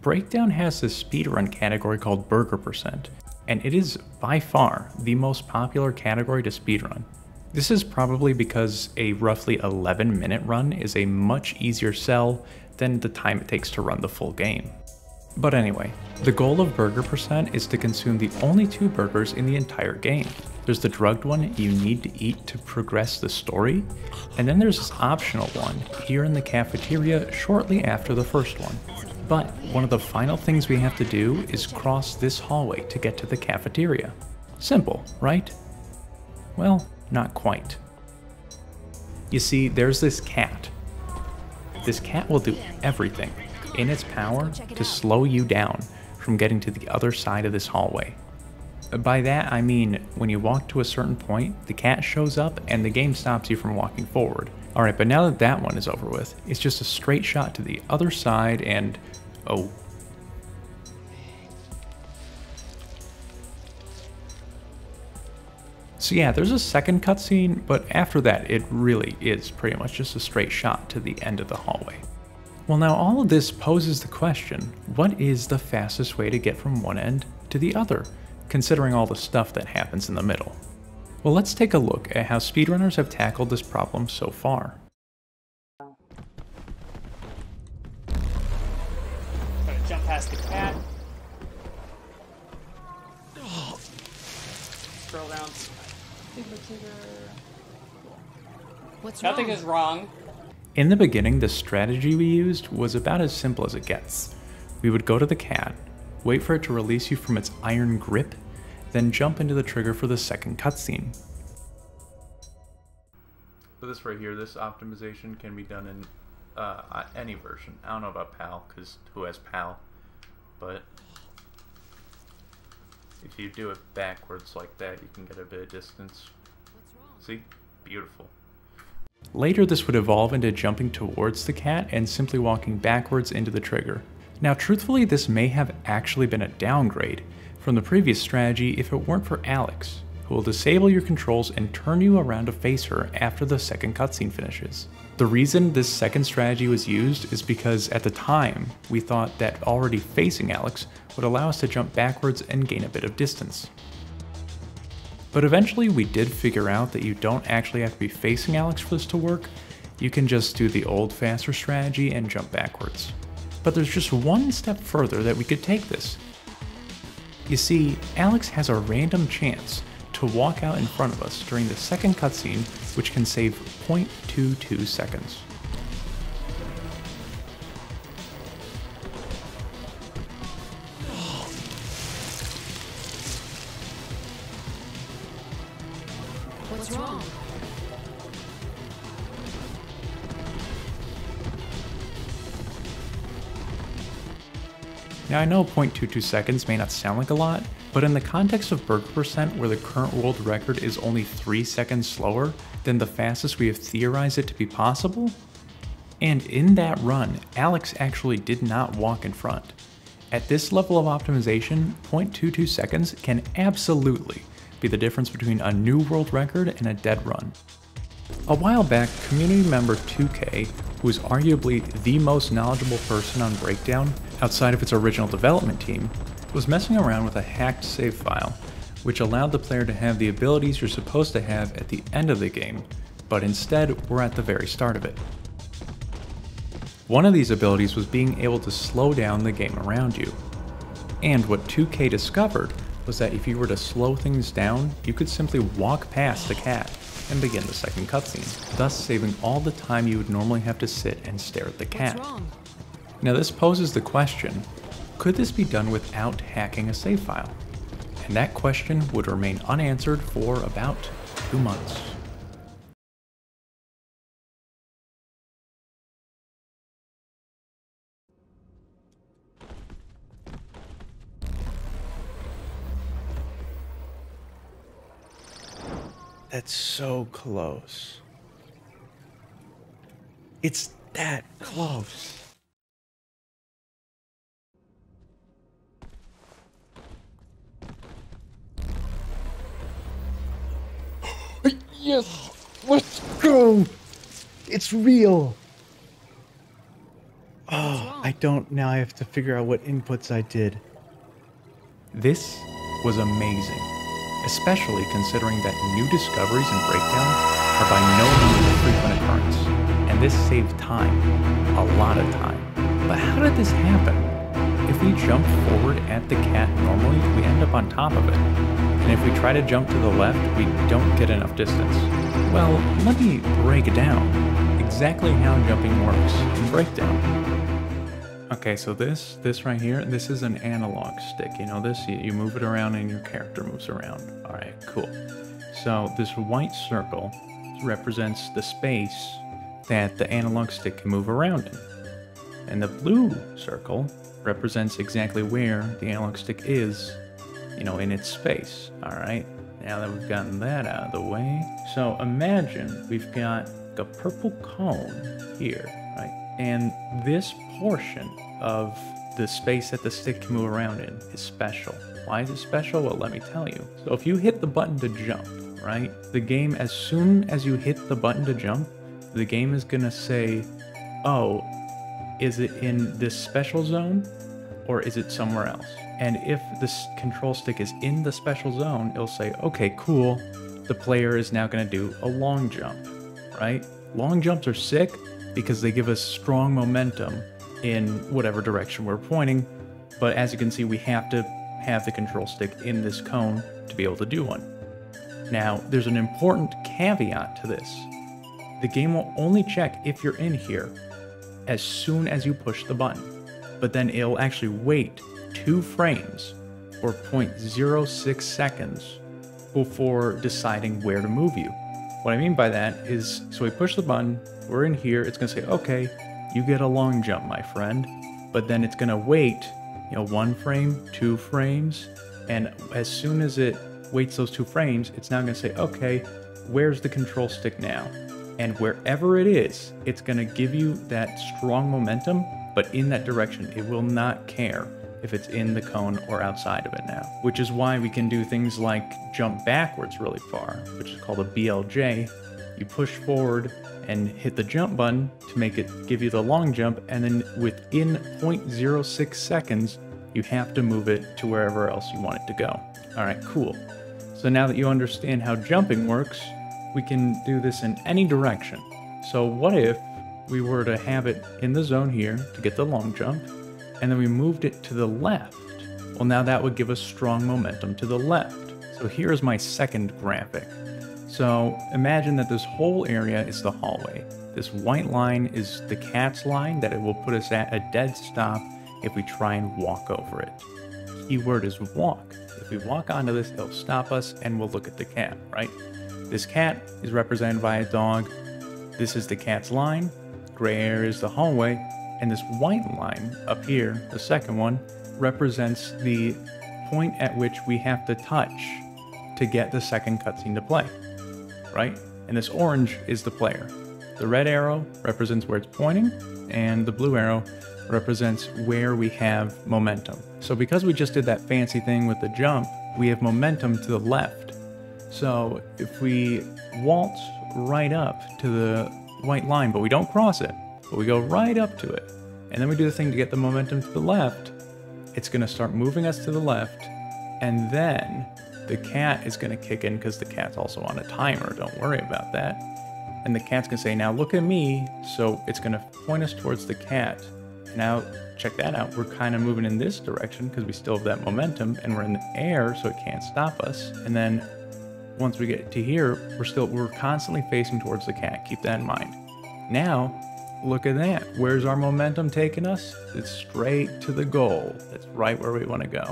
Breakdown has this speedrun category called Burger Percent, and it is by far the most popular category to speedrun. This is probably because a roughly 11-minute run is a much easier sell than the time it takes to run the full game. But anyway, the goal of Burger Percent is to consume the only 2 burgers in the entire game. There's the drugged one you need to eat to progress the story, and then there's this optional one here in the cafeteria shortly after the first one. But one of the final things we have to do is cross this hallway to get to the cafeteria. Simple, right? Well, not quite. You see, there's this cat. This cat will do everything in its power to slow you down from getting to the other side of this hallway. By that I mean, when you walk to a certain point, the cat shows up and the game stops you from walking forward. Alright, but now that that one is over with, it's just a straight shot to the other side and... oh. So yeah, there's a second cutscene, but after that it really is pretty much just a straight shot to the end of the hallway. Well, now all of this poses the question, what is the fastest way to get from one end to the other, considering all the stuff that happens in the middle? Well, let's take a look at how speedrunners have tackled this problem so far. Gotta jump past the cat. Throw around. What's wrong? Nothing is wrong. In the beginning, the strategy we used was about as simple as it gets. We would go to the cat, wait for it to release you from its iron grip, then jump into the trigger for the second cutscene. But this right here, this optimization can be done in any version. I don't know about PAL, because who has PAL? But if you do it backwards like that, you can get a bit of distance. See? Beautiful. Later, this would evolve into jumping towards the cat and simply walking backwards into the trigger. Now, truthfully, this may have actually been a downgrade from the previous strategy if it weren't for Alex, who will disable your controls and turn you around to face her after the second cutscene finishes. The reason this second strategy was used is because at the time, we thought that already facing Alex would allow us to jump backwards and gain a bit of distance. But eventually we did figure out that you don't actually have to be facing Alex for this to work. You can just do the old faster strategy and jump backwards. But there's just one step further that we could take this. You see, Alex has a random chance to walk out in front of us during the second cutscene, which can save 0.22 seconds. What's wrong? Now I know 0.22 seconds may not sound like a lot, but in the context of Burger Percent, where the current world record is only 3 seconds slower than the fastest we have theorized it to be possible, and in that run, Alex actually did not walk in front. At this level of optimization, 0.22 seconds can absolutely be the difference between a new world record and a dead run. A while back, community member 2K, who is arguably the most knowledgeable person on Breakdown outside of its original development team, was messing around with a hacked save file, which allowed the player to have the abilities you're supposed to have at the end of the game, but instead were at the very start of it. One of these abilities was being able to slow down the game around you. And what 2K discovered was that if you were to slow things down, you could simply walk past the cat and begin the second cutscene, thus saving all the time you would normally have to sit and stare at the cat. What's wrong? Now this poses the question, could this be done without hacking a save file? And that question would remain unanswered for about 2 months. That's so close. It's that close. Yes! Let's go! It's real! Now I have to figure out what inputs I did. This was amazing, especially considering that new discoveries in Breakdown are by no means a frequent occurrence, and this saved time, a lot of time. But how did this happen? If we jump forward at the cat normally, we end up on top of it, and if we try to jump to the left, we don't get enough distance. Well, let me break down exactly how jumping works in Breakdown. Okay, so this right here, this is an analog stick. You know this? You move it around and your character moves around. All right, cool. So this white circle represents the space that the analog stick can move around in. And the blue circle represents exactly where the analog stick is, you know, in its space. All right, now that we've gotten that out of the way. So imagine we've got a purple cone here, right? And this portion of the space that the stick can move around in is special. Why is it special? Well, let me tell you. So if you hit the button to jump, right? The game, as soon as you hit the button to jump, the game is gonna say, oh, is it in this special zone or is it somewhere else? And if this control stick is in the special zone, it'll say, okay, cool. The player is now gonna do a long jump, right? Long jumps are sick because they give us strong momentum in whatever direction we're pointing, but as you can see, we have to have the control stick in this cone to be able to do one. Now, there's an important caveat to this. The game will only check if you're in here as soon as you push the button, but then it'll actually wait 2 frames or 0.06 seconds before deciding where to move you. What I mean by that is, so we push the button, we're in here, it's gonna say, okay, you get a long jump, my friend, but then it's gonna wait, 1 frame, 2 frames, and as soon as it waits those 2 frames, it's now gonna say, okay, where's the control stick now? And wherever it is, it's gonna give you that strong momentum, but in that direction. It will not care if it's in the cone or outside of it now, which is why we can do things like jump backwards really far, which is called a BLJ. You push forward and hit the jump button to make it give you the long jump, and then within 0.06 seconds, you have to move it to wherever else you want it to go. All right, cool. So now that you understand how jumping works, we can do this in any direction. So what if we were to have it in the zone here to get the long jump, and then we moved it to the left? Well, now that would give us strong momentum to the left. So here's my second graphic. So imagine that this whole area is the hallway. This white line is the cat's line that it will put us at a dead stop if we try and walk over it. Keyword is walk. If we walk onto this, it'll stop us and we'll look at the cat, right? This cat is represented by a dog. This is the cat's line. Gray area is the hallway. And this white line up here, the second one, represents the point at which we have to touch to get the second cutscene to play, right? And this orange is the player. The red arrow represents where it's pointing, and the blue arrow represents where we have momentum. So because we just did that fancy thing with the jump, we have momentum to the left. So if we waltz right up to the white line, but we don't cross it, but we go right up to it, and then we do the thing to get the momentum to the left, it's gonna start moving us to the left, and then the cat is gonna kick in because the cat's also on a timer, don't worry about that. And the cat's gonna say, now look at me, so it's gonna point us towards the cat. Now, check that out, we're kind of moving in this direction because we still have that momentum, and we're in the air, so it can't stop us. And then once we get to here, we're constantly facing towards the cat, keep that in mind. Now, look at that, where's our momentum taking us? It's straight to the goal, it's right where we want to go.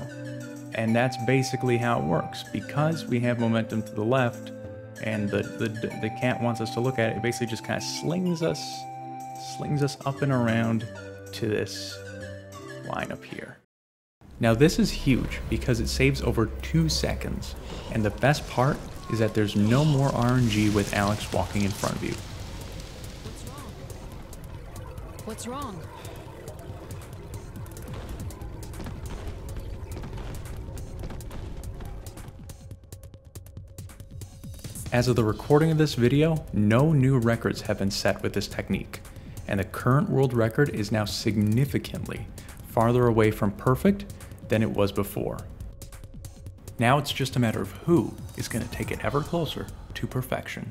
And that's basically how it works. Because we have momentum to the left, and the cat wants us to look at it, it basically just kind of slings us up and around to this line up here. Now this is huge because it saves over 2 seconds, and the best part is that there's no more RNG with Alex walking in front of you. What's wrong? As of the recording of this video, no new records have been set with this technique. and the current world record is now significantly farther away from perfect than it was before. Now it's just a matter of who is going to take it ever closer to perfection.